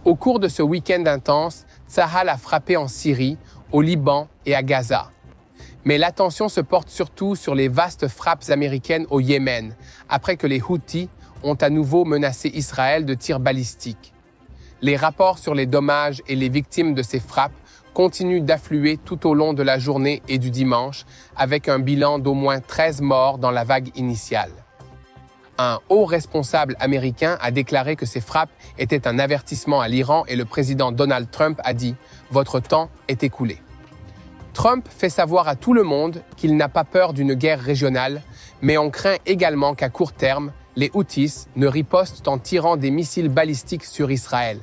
Au cours de ce week-end intense, Tsahal a frappé en Syrie, au Liban et à Gaza. Mais l'attention se porte surtout sur les vastes frappes américaines au Yémen, après que les Houthis ont à nouveau menacé Israël de tirs balistiques. Les rapports sur les dommages et les victimes de ces frappes continuent d'affluer tout au long de la journée et du dimanche, avec un bilan d'au moins 13 morts dans la vague initiale. Un haut responsable américain a déclaré que ces frappes étaient un avertissement à l'Iran et le président Donald Trump a dit « Votre temps est écoulé ». Trump fait savoir à tout le monde qu'il n'a pas peur d'une guerre régionale, mais on craint également qu'à court terme, les Houthis ne ripostent en tirant des missiles balistiques sur Israël.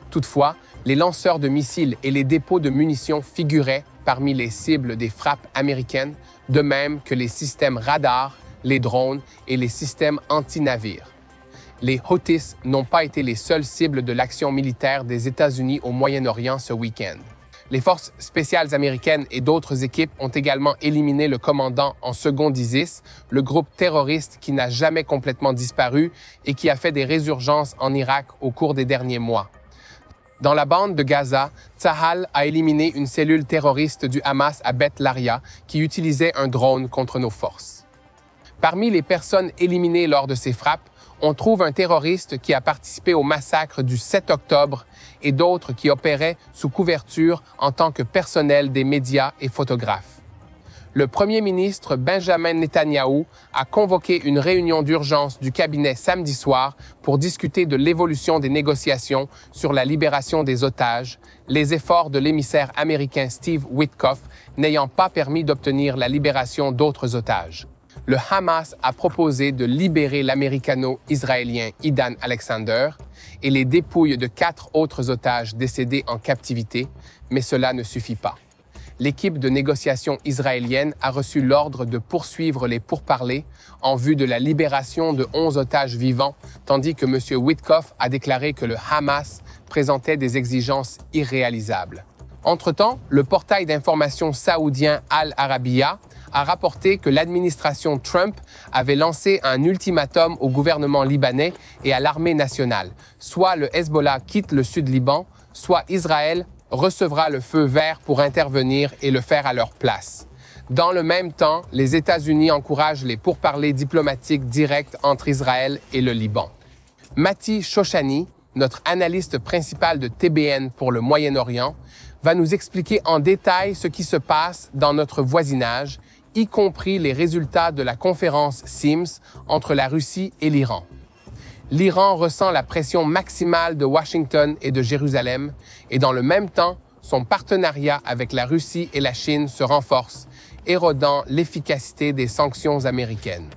Toutefois, les lanceurs de missiles et les dépôts de munitions figuraient parmi les cibles des frappes américaines, de même que les systèmes radars, les drones et les systèmes anti-navires. Les Houthis n'ont pas été les seules cibles de l'action militaire des États-Unis au Moyen-Orient ce week-end. Les forces spéciales américaines et d'autres équipes ont également éliminé le commandant en second d'ISIS, le groupe terroriste qui n'a jamais complètement disparu et qui a fait des résurgences en Irak au cours des derniers mois. Dans la bande de Gaza, Tsahal a éliminé une cellule terroriste du Hamas à Beth Laria qui utilisait un drone contre nos forces. Parmi les personnes éliminées lors de ces frappes, on trouve un terroriste qui a participé au massacre du 7 octobre et d'autres qui opéraient sous couverture en tant que personnel des médias et photographes. Le premier ministre Benjamin Netanyahou a convoqué une réunion d'urgence du cabinet samedi soir pour discuter de l'évolution des négociations sur la libération des otages, les efforts de l'émissaire américain Steve Witkoff n'ayant pas permis d'obtenir la libération d'autres otages. Le Hamas a proposé de libérer l'américano-israélien Idan Alexander et les dépouilles de 4 autres otages décédés en captivité, mais cela ne suffit pas. L'équipe de négociation israélienne a reçu l'ordre de poursuivre les pourparlers en vue de la libération de 11 otages vivants, tandis que M. Witkoff a déclaré que le Hamas présentait des exigences irréalisables. Entre-temps, le portail d'information saoudien Al Arabiya a rapporté que l'administration Trump avait lancé un ultimatum au gouvernement libanais et à l'armée nationale. Soit le Hezbollah quitte le sud-Liban, soit Israël recevra le feu vert pour intervenir et le faire à leur place. Dans le même temps, les États-Unis encouragent les pourparlers diplomatiques directs entre Israël et le Liban. Mati Shoshani, notre analyste principal de TBN pour le Moyen-Orient, va nous expliquer en détail ce qui se passe dans notre voisinage, y compris les résultats de la conférence SIMS entre la Russie et l'Iran. L'Iran ressent la pression maximale de Washington et de Jérusalem, et dans le même temps, son partenariat avec la Russie et la Chine se renforce, érodant l'efficacité des sanctions américaines.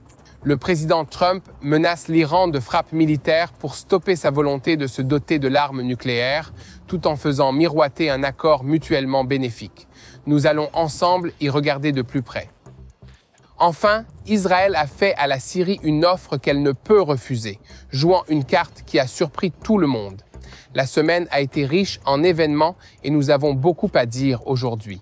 Le président Trump menace l'Iran de frappes militaires pour stopper sa volonté de se doter de l'arme nucléaire, tout en faisant miroiter un accord mutuellement bénéfique. Nous allons ensemble y regarder de plus près. Enfin, Israël a fait à la Syrie une offre qu'elle ne peut refuser, jouant une carte qui a surpris tout le monde. La semaine a été riche en événements et nous avons beaucoup à dire aujourd'hui.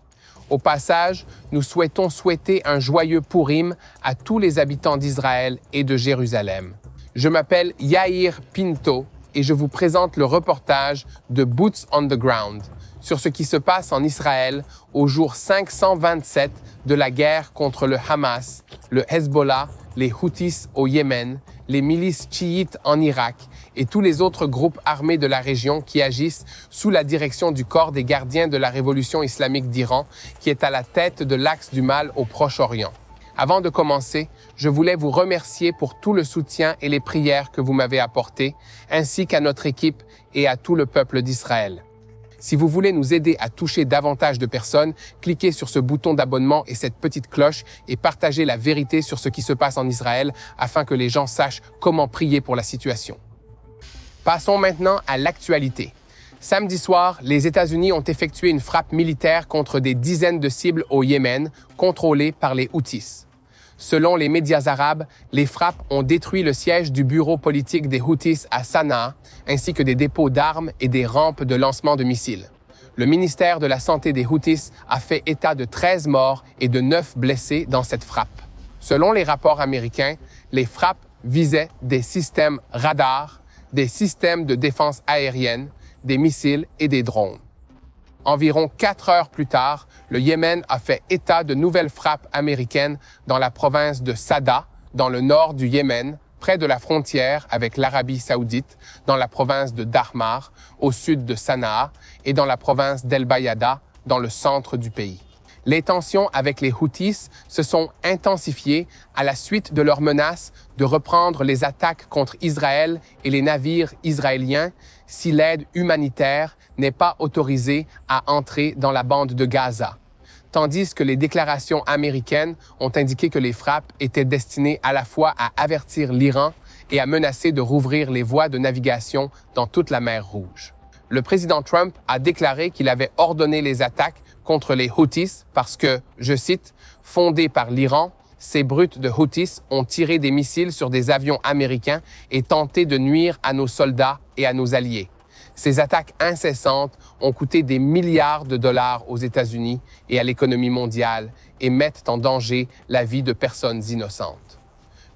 Au passage, nous souhaitons souhaiter un joyeux Pourim à tous les habitants d'Israël et de Jérusalem. Je m'appelle Yair Pinto et je vous présente le reportage de Boots on the Ground sur ce qui se passe en Israël au jour 527 de la guerre contre le Hamas, le Hezbollah, les Houthis au Yémen, les milices chiites en Irak et tous les autres groupes armés de la région qui agissent sous la direction du corps des gardiens de la révolution islamique d'Iran, qui est à la tête de l'axe du mal au Proche-Orient. Avant de commencer, je voulais vous remercier pour tout le soutien et les prières que vous m'avez apportés, ainsi qu'à notre équipe et à tout le peuple d'Israël. Si vous voulez nous aider à toucher davantage de personnes, cliquez sur ce bouton d'abonnement et cette petite cloche et partagez la vérité sur ce qui se passe en Israël afin que les gens sachent comment prier pour la situation. Passons maintenant à l'actualité. Samedi soir, les États-Unis ont effectué une frappe militaire contre des dizaines de cibles au Yémen, contrôlées par les Houthis. Selon les médias arabes, les frappes ont détruit le siège du bureau politique des Houthis à Sanaa, ainsi que des dépôts d'armes et des rampes de lancement de missiles. Le ministère de la Santé des Houthis a fait état de 13 morts et de 9 blessés dans cette frappe. Selon les rapports américains, les frappes visaient des systèmes radars, des systèmes de défense aérienne, des missiles et des drones. Environ 4 heures plus tard, le Yémen a fait état de nouvelles frappes américaines dans la province de Sada, dans le nord du Yémen, près de la frontière avec l'Arabie saoudite, dans la province de Dahmar, au sud de Sanaa, et dans la province d'El Bayada, dans le centre du pays. Les tensions avec les Houthis se sont intensifiées à la suite de leur menace de reprendre les attaques contre Israël et les navires israéliens si l'aide humanitaire n'est pas autorisée à entrer dans la bande de Gaza, tandis que les déclarations américaines ont indiqué que les frappes étaient destinées à la fois à avertir l'Iran et à menacer de rouvrir les voies de navigation dans toute la mer Rouge. Le président Trump a déclaré qu'il avait ordonné les attaques contre les Houthis parce que, je cite, « fondés par l'Iran, ces brutes de Houthis ont tiré des missiles sur des avions américains et tenté de nuire à nos soldats et à nos alliés. Ces attaques incessantes ont coûté des milliards de dollars aux États-Unis et à l'économie mondiale et mettent en danger la vie de personnes innocentes.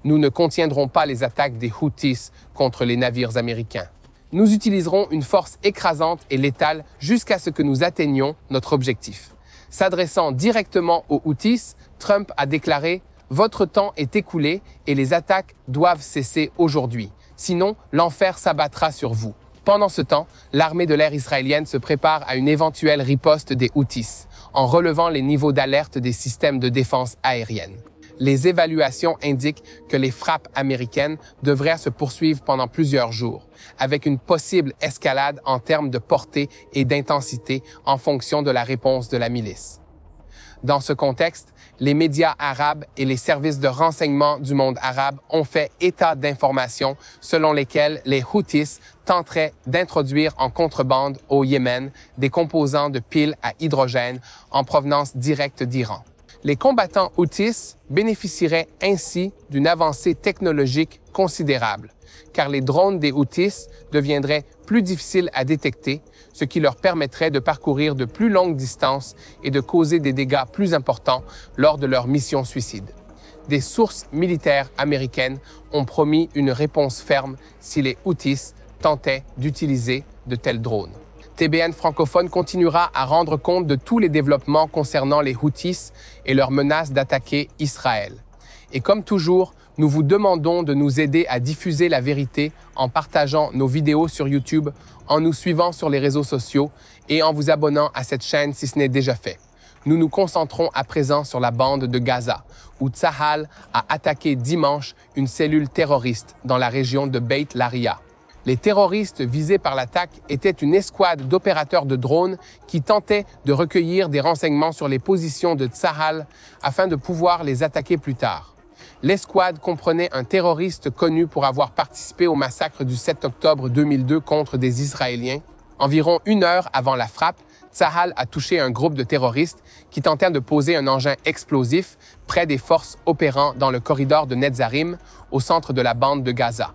Nous ne contiendrons pas les attaques des Houthis contre les navires américains. Nous utiliserons une force écrasante et létale jusqu'à ce que nous atteignions notre objectif. » S'adressant directement aux Houthis, Trump a déclaré « Votre temps est écoulé et les attaques doivent cesser aujourd'hui. Sinon, l'enfer s'abattra sur vous. » Pendant ce temps, l'armée de l'air israélienne se prépare à une éventuelle riposte des Houthis, en relevant les niveaux d'alerte des systèmes de défense aérienne. Les évaluations indiquent que les frappes américaines devraient se poursuivre pendant plusieurs jours, avec une possible escalade en termes de portée et d'intensité en fonction de la réponse de la milice. Dans ce contexte, les médias arabes et les services de renseignement du monde arabe ont fait état d'informations selon lesquelles les Houthis tenteraient d'introduire en contrebande au Yémen des composants de piles à hydrogène en provenance directe d'Iran. Les combattants Houthis bénéficieraient ainsi d'une avancée technologique considérable, car les drones des Houthis deviendraient plus difficiles à détecter, ce qui leur permettrait de parcourir de plus longues distances et de causer des dégâts plus importants lors de leur mission suicide. Des sources militaires américaines ont promis une réponse ferme si les Houthis tentaient d'utiliser de tels drones. TBN francophone continuera à rendre compte de tous les développements concernant les Houthis et leur menace d'attaquer Israël. Et comme toujours, nous vous demandons de nous aider à diffuser la vérité en partageant nos vidéos sur YouTube, en nous suivant sur les réseaux sociaux et en vous abonnant à cette chaîne si ce n'est déjà fait. Nous nous concentrons à présent sur la bande de Gaza, où Tsahal a attaqué dimanche une cellule terroriste dans la région de Beit Laria. Les terroristes visés par l'attaque étaient une escouade d'opérateurs de drones qui tentaient de recueillir des renseignements sur les positions de Tsahal afin de pouvoir les attaquer plus tard. L'escouade comprenait un terroriste connu pour avoir participé au massacre du 7 octobre 2002 contre des Israéliens. Environ 1 heure avant la frappe, Tsahal a touché un groupe de terroristes qui tentèrent de poser un engin explosif près des forces opérant dans le corridor de Netzarim, au centre de la bande de Gaza.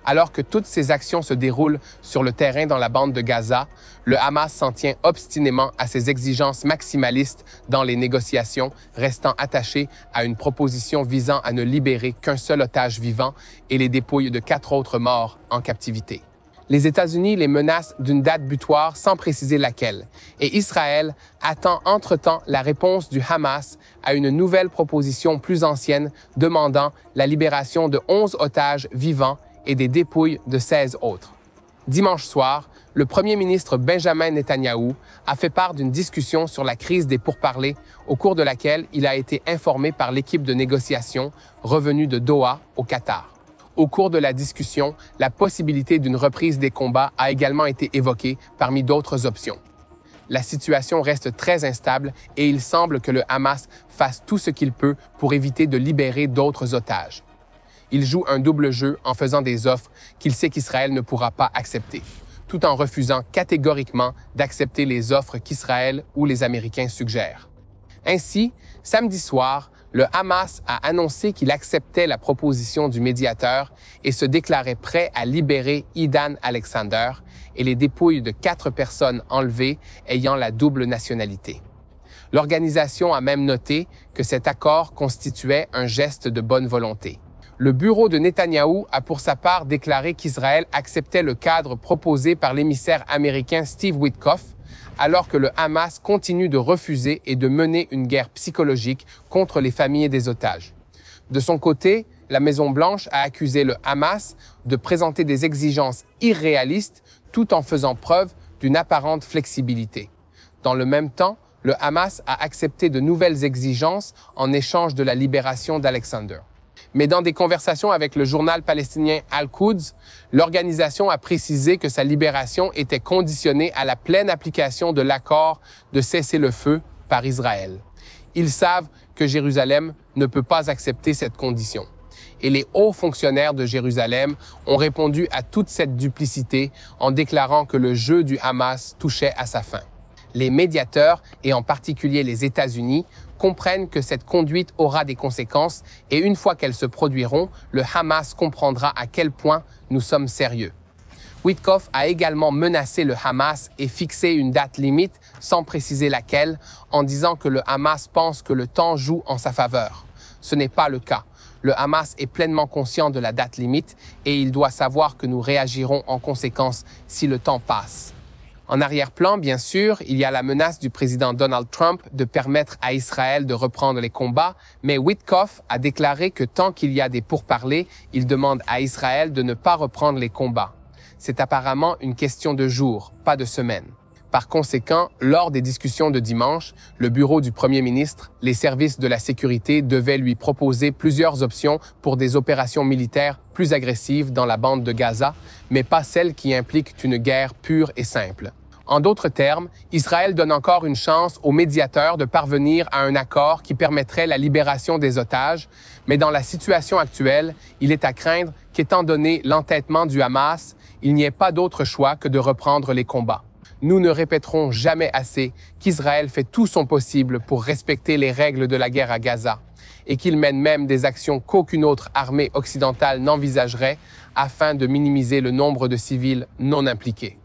Alors que toutes ces actions se déroulent sur le terrain dans la bande de Gaza, le Hamas s'en tient obstinément à ses exigences maximalistes dans les négociations, restant attaché à une proposition visant à ne libérer qu'un seul otage vivant et les dépouilles de 4 autres morts en captivité. Les États-Unis les menacent d'une date butoir sans préciser laquelle, et Israël attend entre-temps la réponse du Hamas à une nouvelle proposition plus ancienne demandant la libération de 11 otages vivants et des dépouilles de 16 autres. Dimanche soir, le premier ministre Benjamin Netanyahou a fait part d'une discussion sur la crise des pourparlers au cours de laquelle il a été informé par l'équipe de négociation revenue de Doha, au Qatar. Au cours de la discussion, la possibilité d'une reprise des combats a également été évoquée parmi d'autres options. La situation reste très instable et il semble que le Hamas fasse tout ce qu'il peut pour éviter de libérer d'autres otages. Il joue un double jeu en faisant des offres qu'il sait qu'Israël ne pourra pas accepter, tout en refusant catégoriquement d'accepter les offres qu'Israël ou les Américains suggèrent. Ainsi, samedi soir, le Hamas a annoncé qu'il acceptait la proposition du médiateur et se déclarait prêt à libérer Idan Alexander et les dépouilles de 4 personnes enlevées ayant la double nationalité. L'organisation a même noté que cet accord constituait un geste de bonne volonté. Le bureau de Netanyahou a pour sa part déclaré qu'Israël acceptait le cadre proposé par l'émissaire américain Steve Witkoff, alors que le Hamas continue de refuser et de mener une guerre psychologique contre les familles des otages. De son côté, la Maison-Blanche a accusé le Hamas de présenter des exigences irréalistes tout en faisant preuve d'une apparente flexibilité. Dans le même temps, le Hamas a accepté de nouvelles exigences en échange de la libération d'Alexander. Mais dans des conversations avec le journal palestinien Al-Quds, l'organisation a précisé que sa libération était conditionnée à la pleine application de l'accord de cessez-le-feu par Israël. Ils savent que Jérusalem ne peut pas accepter cette condition. Et les hauts fonctionnaires de Jérusalem ont répondu à toute cette duplicité en déclarant que le jeu du Hamas touchait à sa fin. Les médiateurs, et en particulier les États-Unis, comprennent que cette conduite aura des conséquences et une fois qu'elles se produiront, le Hamas comprendra à quel point nous sommes sérieux. Witkoff a également menacé le Hamas et fixé une date limite, sans préciser laquelle, en disant que le Hamas pense que le temps joue en sa faveur. Ce n'est pas le cas. Le Hamas est pleinement conscient de la date limite et il doit savoir que nous réagirons en conséquence si le temps passe. En arrière-plan, bien sûr, il y a la menace du président Donald Trump de permettre à Israël de reprendre les combats, mais Witkoff a déclaré que tant qu'il y a des pourparlers, il demande à Israël de ne pas reprendre les combats. C'est apparemment une question de jours, pas de semaines. Par conséquent, lors des discussions de dimanche, le bureau du Premier ministre, les services de la sécurité devaient lui proposer plusieurs options pour des opérations militaires plus agressives dans la bande de Gaza, mais pas celles qui impliquent une guerre pure et simple. En d'autres termes, Israël donne encore une chance aux médiateurs de parvenir à un accord qui permettrait la libération des otages, mais dans la situation actuelle, il est à craindre qu'étant donné l'entêtement du Hamas, il n'y ait pas d'autre choix que de reprendre les combats. Nous ne répéterons jamais assez qu'Israël fait tout son possible pour respecter les règles de la guerre à Gaza et qu'il mène même des actions qu'aucune autre armée occidentale n'envisagerait afin de minimiser le nombre de civils non impliqués.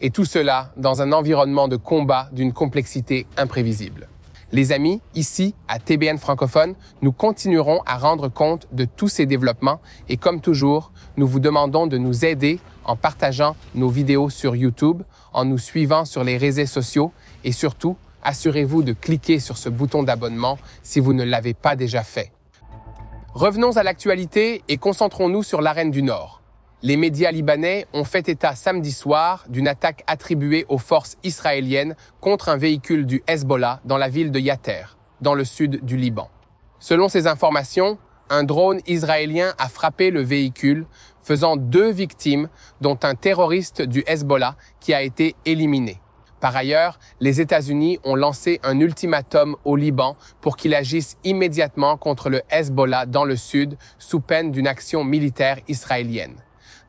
Et tout cela dans un environnement de combat d'une complexité imprévisible. Les amis, ici, à TBN francophone, nous continuerons à rendre compte de tous ces développements et comme toujours, nous vous demandons de nous aider en partageant nos vidéos sur YouTube, en nous suivant sur les réseaux sociaux et surtout, assurez-vous de cliquer sur ce bouton d'abonnement si vous ne l'avez pas déjà fait. Revenons à l'actualité et concentrons-nous sur l'arène du Nord. Les médias libanais ont fait état samedi soir d'une attaque attribuée aux forces israéliennes contre un véhicule du Hezbollah dans la ville de Yater, dans le sud du Liban. Selon ces informations, un drone israélien a frappé le véhicule, faisant 2 victimes, dont un terroriste du Hezbollah qui a été éliminé. Par ailleurs, les États-Unis ont lancé un ultimatum au Liban pour qu'il agisse immédiatement contre le Hezbollah dans le sud, sous peine d'une action militaire israélienne.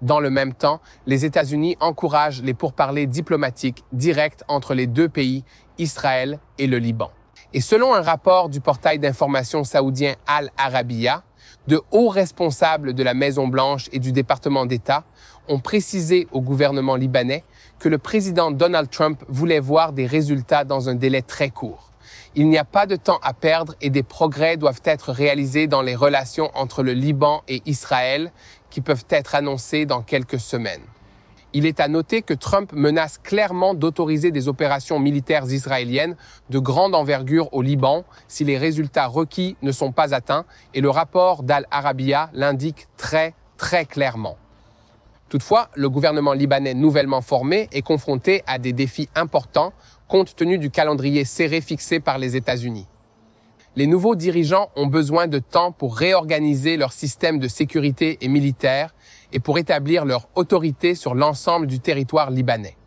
Dans le même temps, les États-Unis encouragent les pourparlers diplomatiques directs entre les deux pays, Israël et le Liban. Et selon un rapport du portail d'information saoudien Al Arabiya, de hauts responsables de la Maison-Blanche et du département d'État ont précisé au gouvernement libanais que le président Donald Trump voulait voir des résultats dans un délai très court. Il n'y a pas de temps à perdre et des progrès doivent être réalisés dans les relations entre le Liban et Israël qui peuvent être annoncés dans quelques semaines. Il est à noter que Trump menace clairement d'autoriser des opérations militaires israéliennes de grande envergure au Liban si les résultats requis ne sont pas atteints et le rapport d'Al Arabiya l'indique très clairement. Toutefois, le gouvernement libanais nouvellement formé est confronté à des défis importants compte tenu du calendrier serré fixé par les États-Unis. Les nouveaux dirigeants ont besoin de temps pour réorganiser leur système de sécurité et militaire et pour établir leur autorité sur l'ensemble du territoire libanais.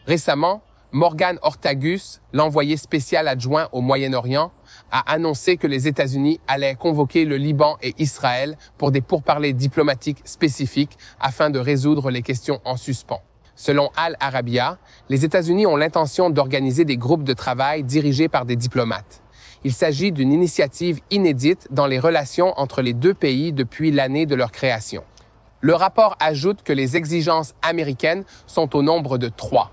Récemment, Morgan Ortagus, l'envoyé spécial adjoint au Moyen-Orient, a annoncé que les États-Unis allaient convoquer le Liban et Israël pour des pourparlers diplomatiques spécifiques afin de résoudre les questions en suspens. Selon Al Arabiya, les États-Unis ont l'intention d'organiser des groupes de travail dirigés par des diplomates. Il s'agit d'une initiative inédite dans les relations entre les deux pays depuis l'année de leur création. Le rapport ajoute que les exigences américaines sont au nombre de 3.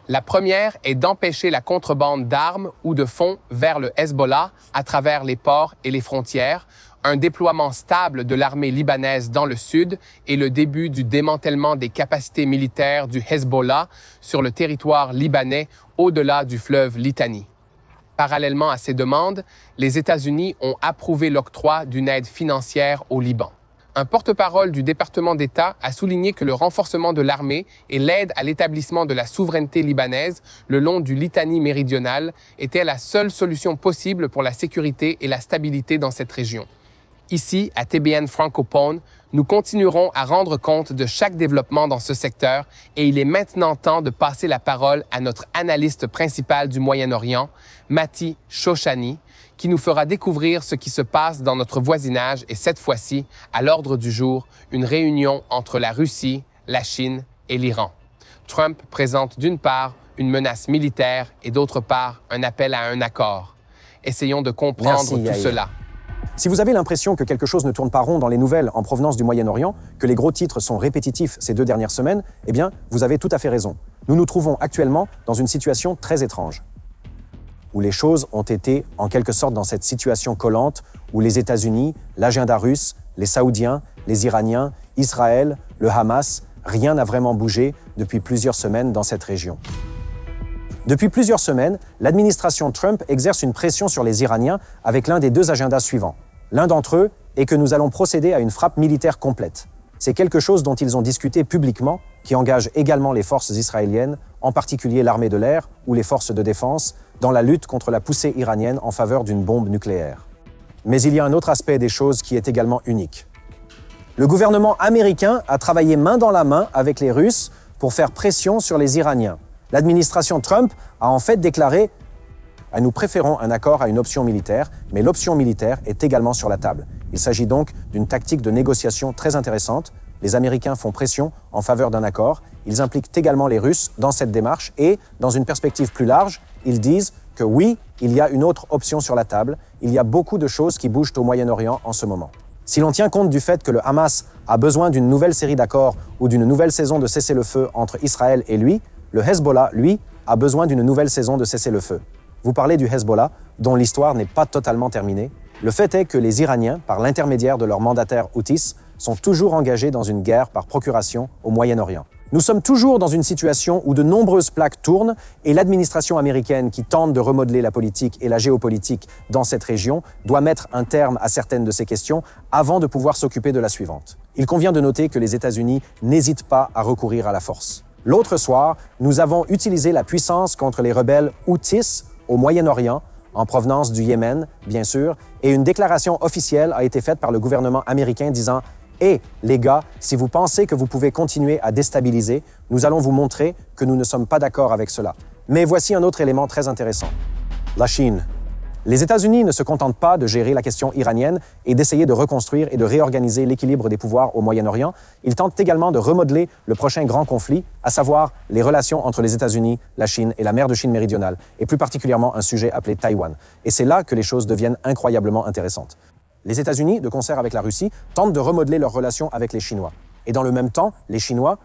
La première est d'empêcher la contrebande d'armes ou de fonds vers le Hezbollah à travers les ports et les frontières, un déploiement stable de l'armée libanaise dans le sud et le début du démantèlement des capacités militaires du Hezbollah sur le territoire libanais au-delà du fleuve Litani. Parallèlement à ces demandes, les États-Unis ont approuvé l'octroi d'une aide financière au Liban. Un porte-parole du département d'État a souligné que le renforcement de l'armée et l'aide à l'établissement de la souveraineté libanaise le long du Litani méridional étaient la seule solution possible pour la sécurité et la stabilité dans cette région. Ici, à TBN Francophone, nous continuerons à rendre compte de chaque développement dans ce secteur et il est maintenant temps de passer la parole à notre analyste principal du Moyen-Orient, Mati Shoshani, qui nous fera découvrir ce qui se passe dans notre voisinage et cette fois-ci, à l'ordre du jour, une réunion entre la Russie, la Chine et l'Iran. Trump présente d'une part une menace militaire et d'autre part un appel à un accord. Essayons de comprendre tout cela. Si vous avez l'impression que quelque chose ne tourne pas rond dans les nouvelles en provenance du Moyen-Orient, que les gros titres sont répétitifs ces 2 dernières semaines, eh bien, vous avez tout à fait raison. Nous nous trouvons actuellement dans une situation très étrange, où les choses ont été en quelque sorte dans cette situation collante, où les États-Unis, l'agenda russe, les Saoudiens, les Iraniens, Israël, le Hamas, rien n'a vraiment bougé depuis plusieurs semaines dans cette région. Depuis plusieurs semaines, l'administration Trump exerce une pression sur les Iraniens avec l'un des 2 agendas suivants. L'un d'entre eux est que nous allons procéder à une frappe militaire complète. C'est quelque chose dont ils ont discuté publiquement, qui engage également les forces israéliennes, en particulier l'armée de l'air ou les forces de défense, dans la lutte contre la poussée iranienne en faveur d'une bombe nucléaire. Mais il y a un autre aspect des choses qui est également unique. Le gouvernement américain a travaillé main dans la main avec les Russes pour faire pression sur les Iraniens. L'administration Trump a en fait déclaré « Nous préférons un accord à une option militaire, mais l'option militaire est également sur la table ». Il s'agit donc d'une tactique de négociation très intéressante. Les Américains font pression en faveur d'un accord. Ils impliquent également les Russes dans cette démarche et, dans une perspective plus large, ils disent que oui, il y a une autre option sur la table. Il y a beaucoup de choses qui bougent au Moyen-Orient en ce moment. Si l'on tient compte du fait que le Hamas a besoin d'une nouvelle série d'accords ou d'une nouvelle saison de cessez-le-feu entre Israël et lui, le Hezbollah, lui, a besoin d'une nouvelle saison de cessez-le-feu. Vous parlez du Hezbollah, dont l'histoire n'est pas totalement terminée. Le fait est que les Iraniens, par l'intermédiaire de leur mandataire Houthis, sont toujours engagés dans une guerre par procuration au Moyen-Orient. Nous sommes toujours dans une situation où de nombreuses plaques tournent et l'administration américaine qui tente de remodeler la politique et la géopolitique dans cette région doit mettre un terme à certaines de ces questions avant de pouvoir s'occuper de la suivante. Il convient de noter que les États-Unis n'hésitent pas à recourir à la force. L'autre soir, nous avons utilisé la puissance contre les rebelles Houthis au Moyen-Orient, en provenance du Yémen, bien sûr, et une déclaration officielle a été faite par le gouvernement américain disant « Hé, les gars, si vous pensez que vous pouvez continuer à déstabiliser, nous allons vous montrer que nous ne sommes pas d'accord avec cela. » Mais voici un autre élément très intéressant. La Chine. Les États-Unis ne se contentent pas de gérer la question iranienne et d'essayer de reconstruire et de réorganiser l'équilibre des pouvoirs au Moyen-Orient. Ils tentent également de remodeler le prochain grand conflit, à savoir les relations entre les États-Unis, la Chine et la mer de Chine méridionale, et plus particulièrement un sujet appelé Taïwan. Et c'est là que les choses deviennent incroyablement intéressantes. Les États-Unis, de concert avec la Russie, tentent de remodeler leurs relations avec les Chinois. Et dans le même temps, les Chinois,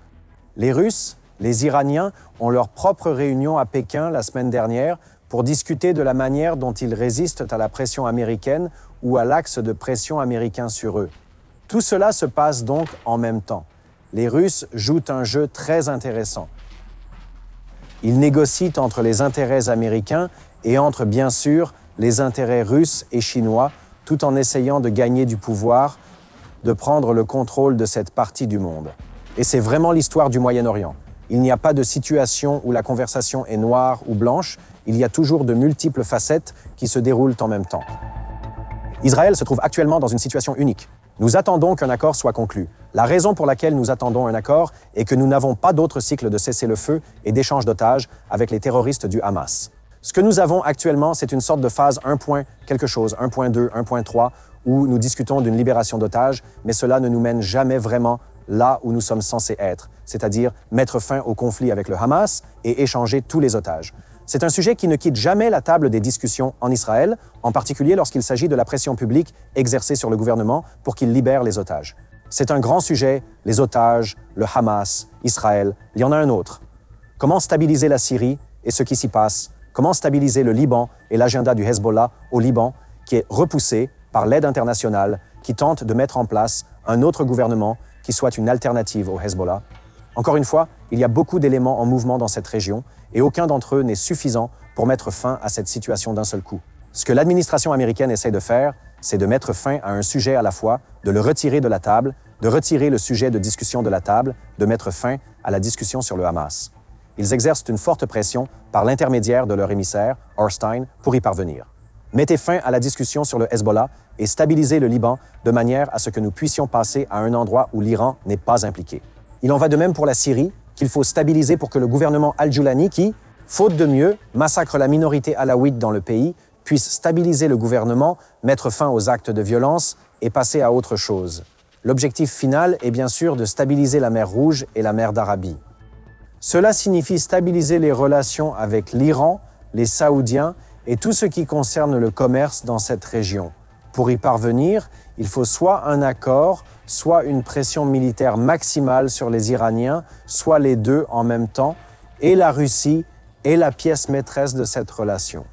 les Russes, les Iraniens ont leur propre réunion à Pékin la semaine dernière pour discuter de la manière dont ils résistent à la pression américaine ou à l'axe de pression américain sur eux. Tout cela se passe donc en même temps. Les Russes jouent un jeu très intéressant. Ils négocient entre les intérêts américains et entre, bien sûr, les intérêts russes et chinois, tout en essayant de gagner du pouvoir, de prendre le contrôle de cette partie du monde. Et c'est vraiment l'histoire du Moyen-Orient. Il n'y a pas de situation où la conversation est noire ou blanche, il y a toujours de multiples facettes qui se déroulent en même temps. Israël se trouve actuellement dans une situation unique. Nous attendons qu'un accord soit conclu. La raison pour laquelle nous attendons un accord est que nous n'avons pas d'autre cycle de cessez-le-feu et d'échange d'otages avec les terroristes du Hamas. Ce que nous avons actuellement, c'est une sorte de phase 1 point quelque chose, 1.2, 1.3, où nous discutons d'une libération d'otages, mais cela ne nous mène jamais vraiment là où nous sommes censés être, c'est-à-dire mettre fin au conflit avec le Hamas et échanger tous les otages. C'est un sujet qui ne quitte jamais la table des discussions en Israël, en particulier lorsqu'il s'agit de la pression publique exercée sur le gouvernement pour qu'il libère les otages. C'est un grand sujet, les otages, le Hamas, Israël. Il y en a un autre. Comment stabiliser la Syrie et ce qui s'y passe? Comment stabiliser le Liban et l'agenda du Hezbollah au Liban, qui est repoussé par l'aide internationale qui tentent de mettre en place un autre gouvernement qui soit une alternative au Hezbollah. Encore une fois, il y a beaucoup d'éléments en mouvement dans cette région et aucun d'entre eux n'est suffisant pour mettre fin à cette situation d'un seul coup. Ce que l'administration américaine essaie de faire, c'est de mettre fin à un sujet à la fois, de le retirer de la table, de retirer le sujet de discussion de la table, de mettre fin à la discussion sur le Hamas. Ils exercent une forte pression par l'intermédiaire de leur émissaire, Orstein, pour y parvenir. Mettez fin à la discussion sur le Hezbollah et stabilisez le Liban de manière à ce que nous puissions passer à un endroit où l'Iran n'est pas impliqué. Il en va de même pour la Syrie, qu'il faut stabiliser pour que le gouvernement Al-Joulani, qui, faute de mieux, massacre la minorité alaouite dans le pays, puisse stabiliser le gouvernement, mettre fin aux actes de violence et passer à autre chose. L'objectif final est bien sûr de stabiliser la mer Rouge et la mer d'Arabie. Cela signifie stabiliser les relations avec l'Iran, les Saoudiens et tout ce qui concerne le commerce dans cette région. Pour y parvenir, il faut soit un accord, soit une pression militaire maximale sur les Iraniens, soit les deux en même temps, et la Russie est la pièce maîtresse de cette relation.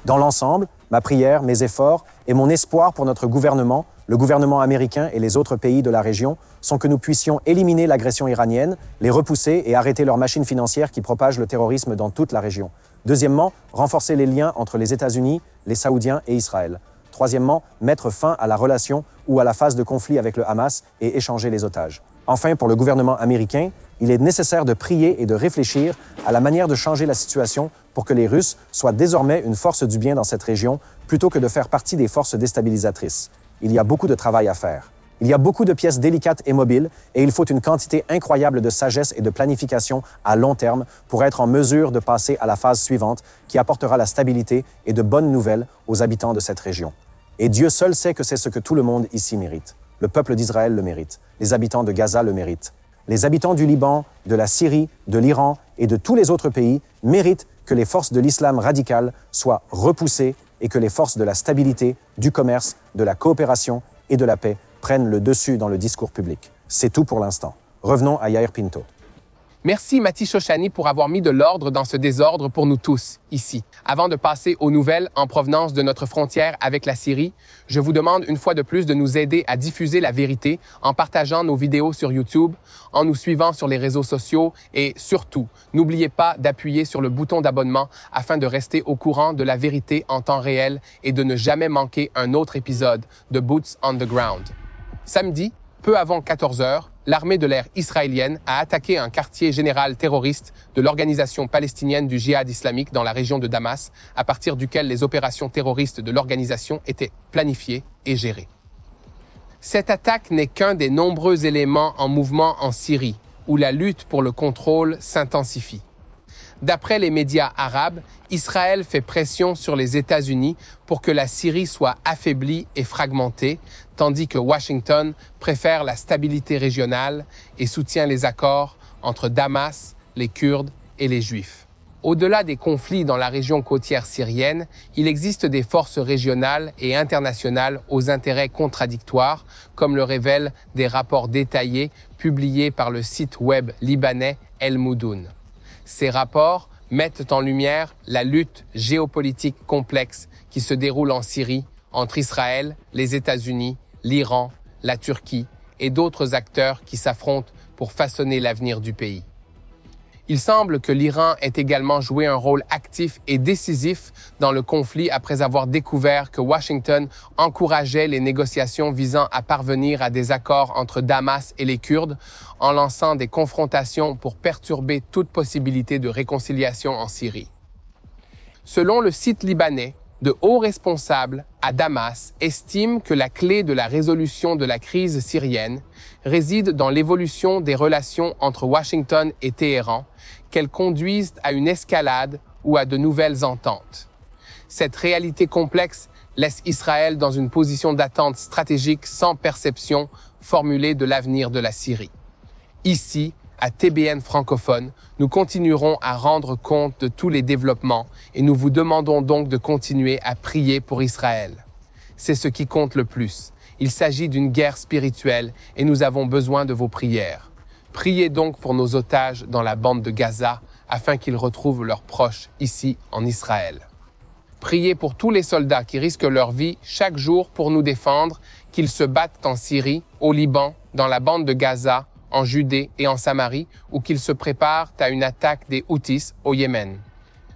Dans l'ensemble, ma prière, mes efforts et mon espoir pour notre gouvernement, le gouvernement américain et les autres pays de la région, sont que nous puissions éliminer l'agression iranienne, les repousser et arrêter leurs machines financières qui propagent le terrorisme dans toute la région. Deuxièmement, renforcer les liens entre les États-Unis, les Saoudiens et Israël. Troisièmement, mettre fin à la relation ou à la phase de conflit avec le Hamas et échanger les otages. Enfin, pour le gouvernement américain, il est nécessaire de prier et de réfléchir à la manière de changer la situation pour que les Russes soient désormais une force du bien dans cette région plutôt que de faire partie des forces déstabilisatrices. Il y a beaucoup de travail à faire. Il y a beaucoup de pièces délicates et mobiles et il faut une quantité incroyable de sagesse et de planification à long terme pour être en mesure de passer à la phase suivante qui apportera la stabilité et de bonnes nouvelles aux habitants de cette région. Et Dieu seul sait que c'est ce que tout le monde ici mérite. Le peuple d'Israël le mérite. Les habitants de Gaza le méritent. Les habitants du Liban, de la Syrie, de l'Iran et de tous les autres pays méritent que les forces de l'islam radical soient repoussées et que les forces de la stabilité, du commerce, de la coopération et de la paix prennent le dessus dans le discours public. C'est tout pour l'instant. Revenons à Yair Pinto. Merci Mati Shoshani pour avoir mis de l'ordre dans ce désordre pour nous tous, ici. Avant de passer aux nouvelles en provenance de notre frontière avec la Syrie, je vous demande une fois de plus de nous aider à diffuser la vérité en partageant nos vidéos sur YouTube, en nous suivant sur les réseaux sociaux et surtout, n'oubliez pas d'appuyer sur le bouton d'abonnement afin de rester au courant de la vérité en temps réel et de ne jamais manquer un autre épisode de Boots on the Ground. Samedi, peu avant 14 heures, l'armée de l'air israélienne a attaqué un quartier général terroriste de l'organisation palestinienne du djihad islamique dans la région de Damas, à partir duquel les opérations terroristes de l'organisation étaient planifiées et gérées. Cette attaque n'est qu'un des nombreux éléments en mouvement en Syrie, où la lutte pour le contrôle s'intensifie. D'après les médias arabes, Israël fait pression sur les États-Unis pour que la Syrie soit affaiblie et fragmentée, tandis que Washington préfère la stabilité régionale et soutient les accords entre Damas, les Kurdes et les Juifs. Au-delà des conflits dans la région côtière syrienne, il existe des forces régionales et internationales aux intérêts contradictoires, comme le révèlent des rapports détaillés publiés par le site web libanais El Moudoun. Ces rapports mettent en lumière la lutte géopolitique complexe qui se déroule en Syrie entre Israël, les États-Unis, l'Iran, la Turquie et d'autres acteurs qui s'affrontent pour façonner l'avenir du pays. Il semble que l'Iran ait également joué un rôle actif et décisif dans le conflit après avoir découvert que Washington encourageait les négociations visant à parvenir à des accords entre Damas et les Kurdes en lançant des confrontations pour perturber toute possibilité de réconciliation en Syrie. Selon le site libanais, de hauts responsables à Damas estiment que la clé de la résolution de la crise syrienne réside dans l'évolution des relations entre Washington et Téhéran, qu'elles conduisent à une escalade ou à de nouvelles ententes. Cette réalité complexe laisse Israël dans une position d'attente stratégique sans perception formulée de l'avenir de la Syrie. Ici, à TBN francophone, nous continuerons à rendre compte de tous les développements et nous vous demandons donc de continuer à prier pour Israël. C'est ce qui compte le plus. Il s'agit d'une guerre spirituelle et nous avons besoin de vos prières. Priez donc pour nos otages dans la bande de Gaza afin qu'ils retrouvent leurs proches ici en Israël. Priez pour tous les soldats qui risquent leur vie chaque jour pour nous défendre, qu'ils se battent en Syrie, au Liban, dans la bande de Gaza, en Judée et en Samarie, ou qu'ils se préparent à une attaque des Houthis au Yémen.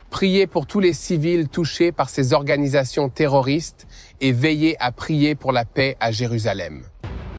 Priez pour tous les civils touchés par ces organisations terroristes et veillez à prier pour la paix à Jérusalem.